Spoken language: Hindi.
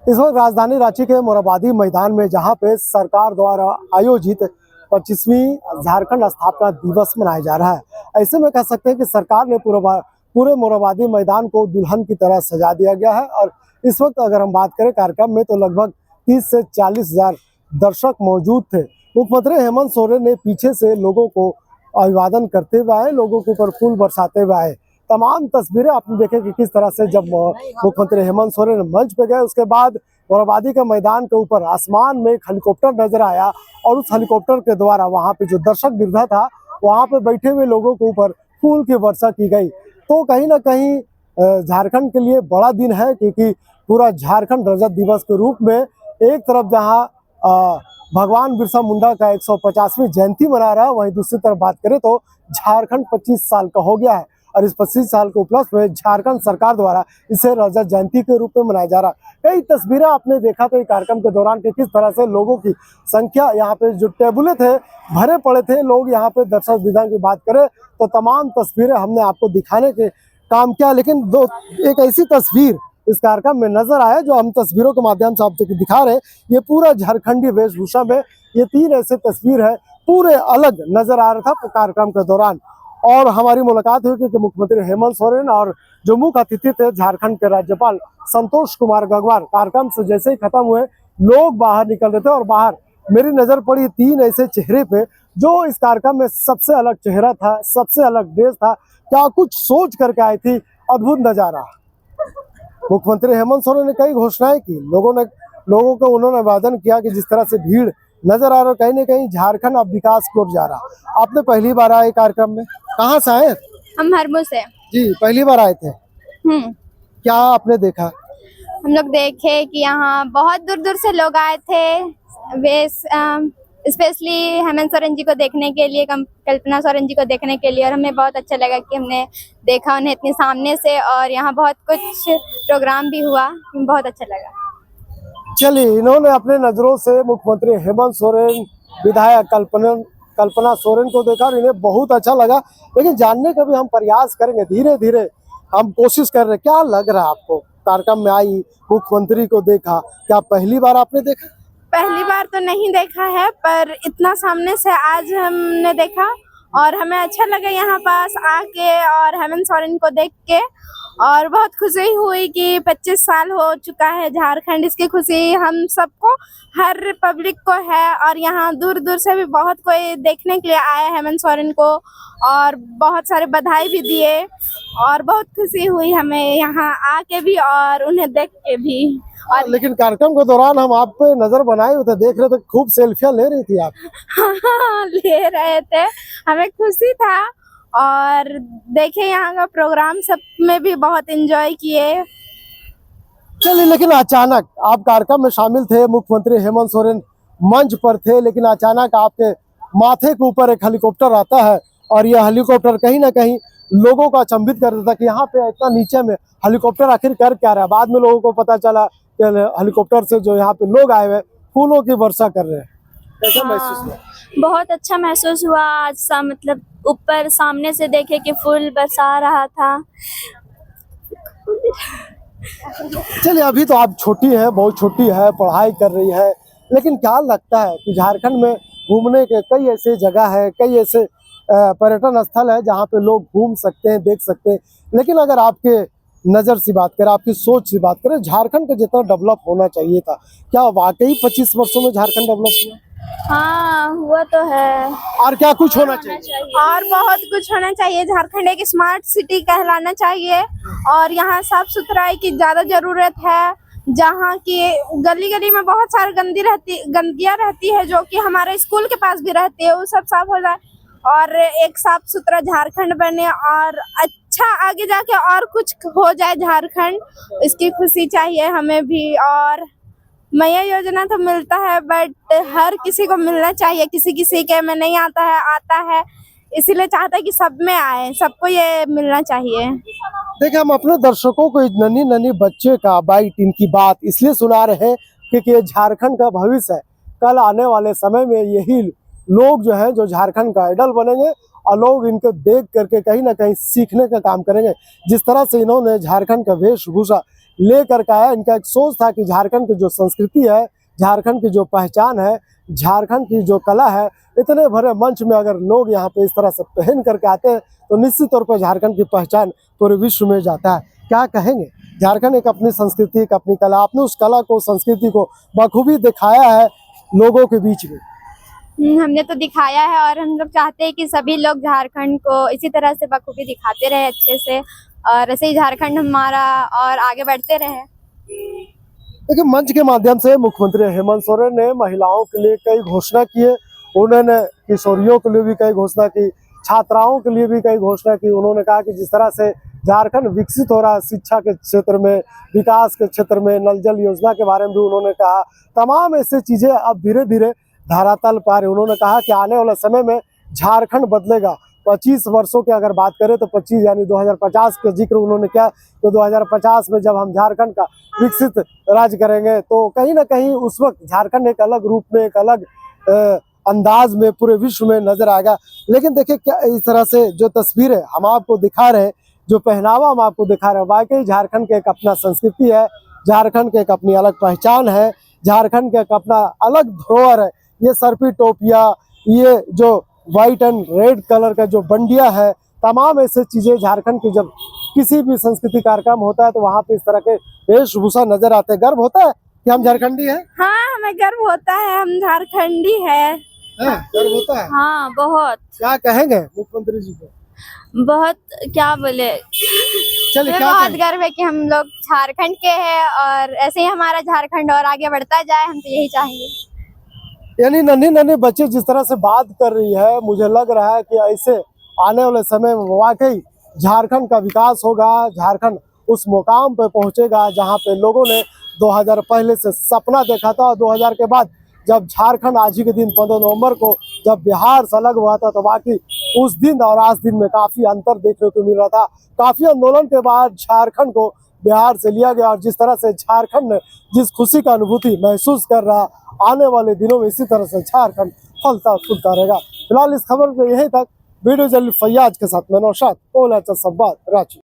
इस वक्त राजधानी रांची के मोरहाबादी मैदान में जहां पे सरकार द्वारा आयोजित 25वीं झारखंड स्थापना दिवस मनाया जा रहा है। ऐसे में कह सकते हैं कि सरकार ने पूरे मोरहाबादी मैदान को दुल्हन की तरह सजा दिया गया है। और इस वक्त अगर हम बात करें कार्यक्रम में, तो लगभग 30 से 40 हजार दर्शक मौजूद थे। मुख्यमंत्री हेमंत सोरेन ने पीछे से लोगों को अभिवादन करते हुए आए, लोगों के ऊपर फूल बरसाते हुए आए। तमाम तस्वीरें आपने देखे कि किस तरह से जब मुख्यमंत्री हेमंत सोरेन मंच पे गए, उसके बाद मोरहाबादी के मैदान के ऊपर आसमान में एक हेलीकॉप्टर नजर आया और उस हेलीकॉप्टर के द्वारा वहां पे जो दर्शक वृंदा था, वहां पे बैठे हुए लोगों के ऊपर फूल की वर्षा की गई। तो कहीं ना कहीं झारखंड के लिए बड़ा दिन है, क्योंकि पूरा झारखंड रजत दिवस के रूप में एक तरफ जहाँ भगवान बिरसा मुंडा का 150वीं जयंती मना रहा है, वहीं दूसरी तरफ बात करें तो झारखंड 25 साल का हो गया है। और इस 25 साल के उपलक्ष्य में झारखंड सरकार द्वारा इसे रजत जयंती के रूप में मनाया जा रहा है। कई तस्वीरें आपने देखा था कार्यक्रम के दौरान कि किस तरह से लोगों की संख्या, यहाँ पे जो टेबुलें थे भरे पड़े थे, लोग यहाँ पे दर्शक विधा की बात करें तो तमाम तस्वीरें हमने आपको दिखाने के काम किया। लेकिन एक ऐसी तस्वीर इस कार्यक्रम में नजर आया जो हम तस्वीरों के माध्यम से आपको दिखा रहे हैं। ये पूरा झारखंडी वेशभूषा में ये 3 ऐसे तस्वीर है, पूरे अलग नजर आ रहा था कार्यक्रम के दौरान। और हमारी मुलाकात हुई कि मुख्यमंत्री हेमंत सोरेन और जो मुख्य अतिथि थे झारखंड के राज्यपाल संतोष कुमार गंगवार, कार्यक्रम से जैसे ही खत्म हुए लोग बाहर निकल रहे थे। और बाहर मेरी नजर पड़ी 3 ऐसे चेहरे पे जो इस कार्यक्रम में सबसे अलग चेहरा था, सबसे अलग ड्रेस था, क्या कुछ सोच करके आई थी। अद्भुत नजारा। मुख्यमंत्री हेमंत सोरेन ने कई घोषणाएं की, लोगों को उन्होंने वादन किया कि जिस तरह से भीड़ नजर आ रहा है, कहीं ना कहीं झारखंड अब विकास की ओर जा रहा। आपने पहली बार आए कार्यक्रम में, कहाँ से आए? हम हरमू से। जी, पहली बार आए थे। क्या आपने देखा? हम लोग देखे कि यहाँ बहुत दूर दूर से लोग आए थे, वे स्पेशली हेमंत सोरेन जी को देखने के लिए, कल्पना सोरेन जी को देखने के लिए। और हमें बहुत अच्छा लगा कि हमने देखा उन्हें इतने सामने से, और यहाँ बहुत कुछ प्रोग्राम भी हुआ, बहुत अच्छा लगा। चलिए, इन्होंने अपने नजरों से मुख्यमंत्री हेमंत सोरेन, विधायक कल्पना सोरेन को देखा और इन्हें बहुत अच्छा लगा। लेकिन जानने का भी हम प्रयास करेंगे, धीरे धीरे हम कोशिश कर रहे हैं। क्या लग रहा है आपको? कार्यक्रम में आई, मुख्यमंत्री को देखा, क्या पहली बार आपने देखा? पहली बार तो नहीं देखा है, पर इतना सामने से आज हमने देखा और हमें अच्छा लगा यहाँ पास आके और हेमंत सोरेन को देख के। और बहुत खुशी हुई कि 25 साल हो चुका है झारखंड, इसकी खुशी हम सबको, हर पब्लिक को है। और यहाँ दूर दूर से भी बहुत कोई देखने के लिए आया हेमंत सोरेन को, और बहुत सारे बधाई भी दिए। और बहुत खुशी हुई हमें यहाँ आके भी और उन्हें देख के भी। और लेकिन कार्यक्रम के दौरान हम आप पे नजर बनाए हुए थे, देख रहे थे, खूब सेल्फियां ले रही थी आप। हाँ, ले रहे थे, हमें खुशी था। और देखे यहाँ का प्रोग्राम सब में भी बहुत एंजॉय किए। चलिए, लेकिन अचानक आप कार्यक्रम में शामिल थे, मुख्यमंत्री हेमंत सोरेन मंच पर थे, लेकिन अचानक आपके माथे के ऊपर एक हेलीकॉप्टर आता है। और यह हेलीकॉप्टर कहीं ना कहीं लोगों को अचंभित कर देता कि यहाँ पे इतना नीचे में हेलीकॉप्टर आखिर कर क्या रहा है। बाद में लोगों को पता चला कि हेलीकॉप्टर से जो यहाँ पे लोग आए हुए फूलों की वर्षा कर रहे हैं। कैसा महसूस हुआ? बहुत अच्छा महसूस हुआ आज मतलब ऊपर सामने से देखे कि फूल बरसा रहा था। चलिए, अभी तो आप छोटी है, बहुत छोटी है, पढ़ाई कर रही है, लेकिन क्या लगता है कि झारखंड में घूमने के कई ऐसे जगह है, कई ऐसे पर्यटन स्थल है जहाँ पे लोग घूम सकते हैं, देख सकते हैं। लेकिन अगर आपके नज़र से बात करें, आपकी सोच से बात करें, झारखंड का जितना डेवलप होना चाहिए था, क्या वाकई 25 वर्षों में झारखंड डेवलप हुआ? हाँ, हुआ तो है। और क्या कुछ होना चाहिए? और बहुत कुछ होना चाहिए। झारखंड एक स्मार्ट सिटी कहलाना चाहिए। और यहाँ साफ सुथराई की ज्यादा जरूरत है। जहाँ की गली गली में बहुत सारी गंदगियाँ रहती है, जो कि हमारे स्कूल के पास भी रहती है, वो सब साफ हो जाए और एक साफ सुथरा झारखंड बने, और अच्छा आगे जाके और कुछ हो जाए झारखंड, इसकी खुशी चाहिए हमें भी। और मैया योजना तो मिलता है, बट हर किसी को मिलना चाहिए, किसी किसी के में नहीं आता है, आता है, इसीलिए चाहता है कि सब में आए, सबको ये मिलना चाहिए। देखिए, हम अपने दर्शकों को नन्ही नन्ही बच्चे का बाइट, इनकी बात इसलिए सुना रहे हैं क्योंकि ये झारखंड का भविष्य है। कल आने वाले समय में यही लोग जो है, जो झारखंड का आइडल बनेंगे, और लोग इनको देख करके कहीं ना कहीं सीखने का काम करेंगे। जिस तरह से इन्होंने झारखंड का वेशभूषा लेकर के आया। इनका एक सोच था कि झारखंड की जो संस्कृति है, झारखंड की जो पहचान है, झारखंड की जो कला है, इतने भरे मंच में अगर लोग यहाँ पे इस तरह से पहन करके आते हैं तो निश्चित तौर पर झारखंड की पहचान पूरे विश्व में जाता है। क्या कहेंगे? झारखंड एक अपनी संस्कृति, एक अपनी कला, आपने उस कला को, संस्कृति को बखूबी दिखाया है लोगों के बीच में। हमने तो दिखाया है और हम लोग चाहते हैं कि सभी लोग झारखंड को इसी तरह से बखूबी दिखाते रहे अच्छे से, और ऐसे ही झारखंड हमारा और आगे बढ़ते रहे। देखिए, मंच के माध्यम से मुख्यमंत्री हेमंत सोरेन ने महिलाओं के लिए कई घोषणा किए, उन्होंने किशोरियों के लिए भी कई घोषणा की, छात्राओं के लिए भी कई घोषणा की। उन्होंने कहा कि जिस तरह से झारखंड विकसित हो रहा है शिक्षा के क्षेत्र में, विकास के क्षेत्र में, नल जल योजना के बारे में भी उन्होंने कहा। तमाम ऐसी चीजें अब धीरे धीरे धरातल पर आ रही। उन्होंने कहा कि आने वाले समय में झारखंड बदलेगा। 25 वर्षों की अगर बात करें तो 25 यानी 2050 का जिक्र उन्होंने किया। तो 2050 में जब हम झारखंड का विकसित राज्य करेंगे तो कहीं ना कहीं उस वक्त झारखंड एक अलग रूप में, एक अलग अंदाज में पूरे विश्व में नजर आएगा। लेकिन देखिए, क्या इस तरह से जो तस्वीरें हम आपको दिखा रहे हैं, जो पहनावा हम आपको दिखा रहे हैं, वाकई झारखंड के एक अपना संस्कृति है, झारखंड के एक अपनी अलग पहचान है, झारखंड के एक अपना अलग धरोहर है। ये सर पे टोपिया, ये जो व्हाइट एंड रेड कलर का जो बंडिया है, तमाम ऐसे चीजें झारखंड की जब किसी भी संस्कृति कार्यक्रम होता है तो वहाँ पे इस तरह के वेशभूषा नजर आते हैं। गर्व होता है कि हम झारखंडी हैं? हाँ, हमें गर्व होता है, हम झारखंडी है। गर्व होता है। हाँ, बहुत क्या कहेंगे मुख्यमंत्री जी को? बहुत क्या बोले, चलिए, हमें क्या बहुत कहें? गर्व है कि हम लोग झारखंड के हैं और ऐसे ही हमारा झारखंड और आगे बढ़ता जाए, हम तो यही चाहेंगे। यानी नन्हे नन्हे बच्चे जिस तरह से बात कर रही है, मुझे लग रहा है कि ऐसे आने वाले समय में वाकई झारखंड का विकास होगा, झारखंड उस मुकाम पे पहुंचेगा जहां पे लोगों ने 2000 पहले से सपना देखा था। और 2000 के बाद जब झारखंड आज ही के दिन 15 नवंबर को जब बिहार से अलग हुआ था तो बाकी उस दिन और आज दिन में काफी अंतर देखने को मिल रहा था। काफी आंदोलन के बाद झारखंड को बिहार से लिया गया और जिस तरह से झारखंड ने जिस खुशी का अनुभूति महसूस कर रहा, आने वाले दिनों में इसी तरह से झारखंड फलता फूलता रहेगा। फिलहाल इस खबर में यहीं तक। वीडियो जर्नलिस्ट फैयाज के साथ मैं नौशाद, संवाद रांची।